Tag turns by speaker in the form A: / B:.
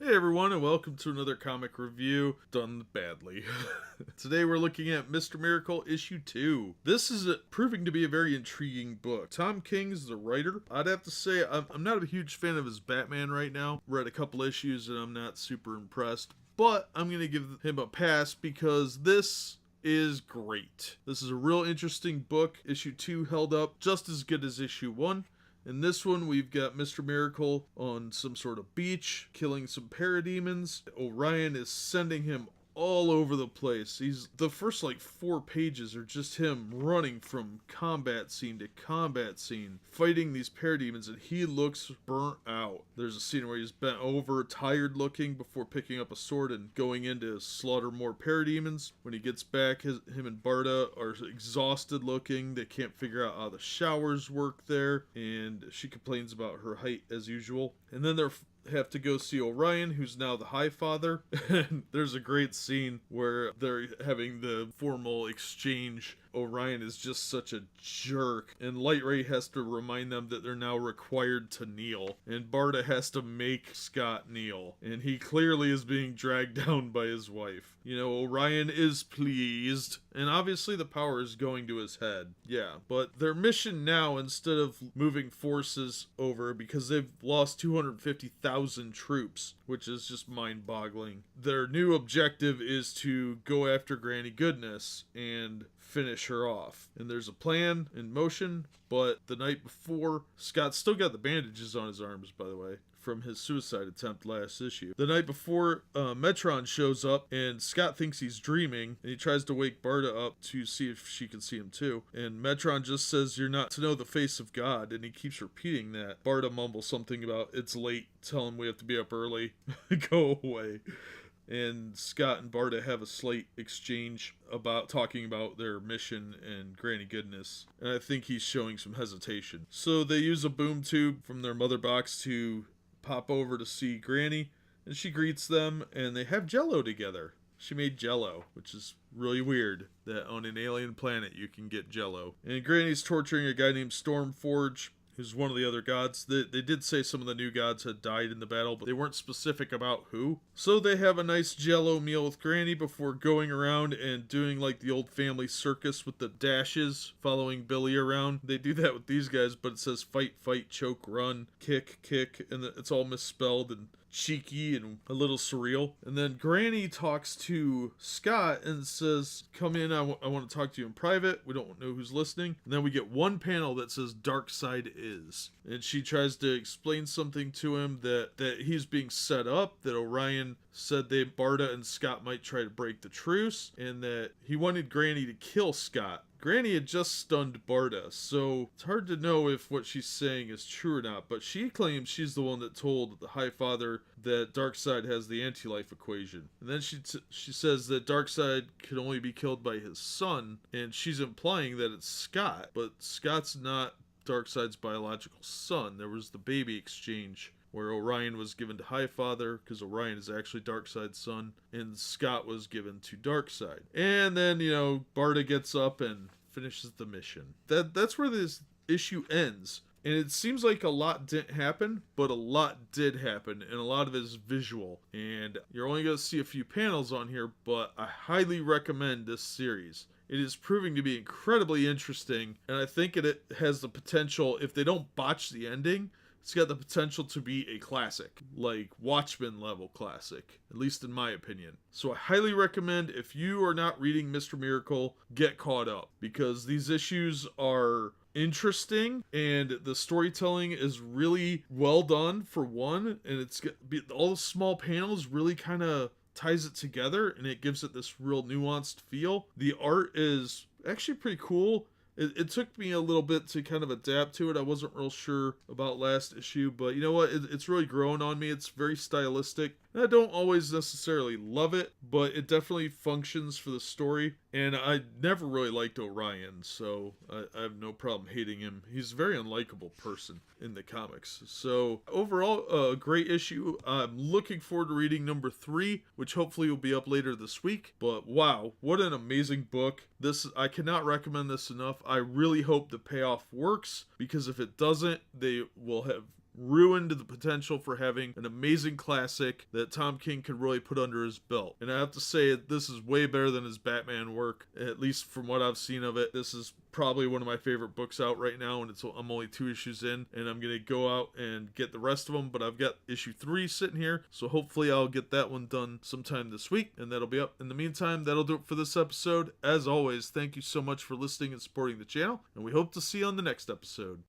A: Hey everyone, and welcome to another comic review done badly. Today we're looking at Mr. Miracle issue 2. This is proving to be a very intriguing book. Tom King's the writer. I'd have to say I'm not a huge fan of his Batman right now. Read a couple issues and I'm not super impressed, but I'm going to give him a pass because this is great. This is a real interesting book. Issue 2 held up just as good as issue 1. In this one, we've got Mr. Miracle on some sort of beach, killing some parademons. Orion is sending him all over the place. The first like 4 pages are just him running from combat scene to combat scene, fighting these parademons, and he looks burnt out. There's a scene where he's bent over, tired looking, before picking up a sword and going in to slaughter more parademons. When he gets back, him and Barda are exhausted looking. They can't figure out how the showers work there, and she complains about her height as usual. And then they're have to go see Orion, who's now the Highfather. And there's a great scene where they're having the formal exchange. Orion is just such a jerk, and Light Ray has to remind them that they're now required to kneel, and Barda has to make Scott kneel, and he clearly is being dragged down by his wife. You know, Orion is pleased, and obviously the power is going to his head. Yeah, but their mission now, instead of moving forces over, because they've lost 250,000 troops, which is just mind-boggling, their new objective is to go after Granny Goodness and finish her off. And there's a plan in motion, but the night before, Scott's still got the bandages on his arms, by the way, from his suicide attempt last issue. The night before, Metron shows up, and Scott thinks he's dreaming, and he tries to wake Barda up to see if she can see him too. And Metron just says, "You're not to know the face of God," and he keeps repeating that. Barda mumbles something about, "It's late, tell him we have to be up early, go away." And Scott and Barda have a slight exchange about talking about their mission and Granny Goodness. And I think he's showing some hesitation. So they use a boom tube from their mother box to pop over to see Granny. And she greets them, and they have Jello together. She made Jello, which is really weird that on an alien planet you can get Jello. And Granny's torturing a guy named Stormforge, who's one of the other gods. They did say some of the new gods had died in the battle, but they weren't specific about who. So they have a nice Jello meal with Granny before going around and doing like the old family circus with the dashes, following Billy around. They do that with these guys, but it says fight, fight, choke, run, kick, kick, and it's all misspelled and cheeky and a little surreal. And then Granny talks to Scott and says, "Come in, I want to talk to you in private. We don't know who's listening." And then we get one panel that says Dark Side is. And she tries to explain something to him that he's being set up, that Orion said Barda and Scott might try to break the truce, and that he wanted Granny to kill Scott. Granny had just stunned Barda, so it's hard to know if what she's saying is true or not, but she claims she's the one that told the Highfather that Darkseid has the anti-life equation. And then she says that Darkseid can only be killed by his son, and she's implying that it's Scott, but Scott's not Darkseid's biological son. There was the baby exchange where Orion was given to Highfather, because Orion is actually Darkseid's son, and Scott was given to Darkseid. And then, Barda gets up and finishes the mission. That's where this issue ends. And it seems like a lot didn't happen, but a lot did happen, and a lot of it is visual. And you're only going to see a few panels on here, but I highly recommend this series. It is proving to be incredibly interesting, and I think it has the potential, if they don't botch the ending, it's got the potential to be a classic, like Watchmen level classic, at least in my opinion. So I highly recommend, if you are not reading Mr. Miracle, get caught up, because these issues are interesting and the storytelling is really well done for one, and all the small panels really kind of ties it together and it gives it this real nuanced feel. The art is actually pretty cool. It took me a little bit to kind of adapt to it. I wasn't real sure about last issue, but you know what? It's really grown on me. It's very stylistic. And I don't always necessarily love it, but it definitely functions for the story. And I never really liked Orion, so I have no problem hating him. He's a very unlikable person in the comics. So overall, a great issue. I'm looking forward to reading number 3, which hopefully will be up later this week. But wow, what an amazing book. I cannot recommend this enough. I really hope the payoff works, because if it doesn't, they will have ruined the potential for having an amazing classic that Tom King could really put under his belt. And I have to say, this is way better than his Batman work, at least from what I've seen of it. This is probably one of my favorite books out right now, and I'm only 2 issues in, and I'm gonna go out and get the rest of them, but I've got issue 3 sitting here, so hopefully I'll get that one done sometime this week, and that'll be up. In the meantime, that'll do it for this episode. As always, thank you so much for listening and supporting the channel, and we hope to see you on the next episode.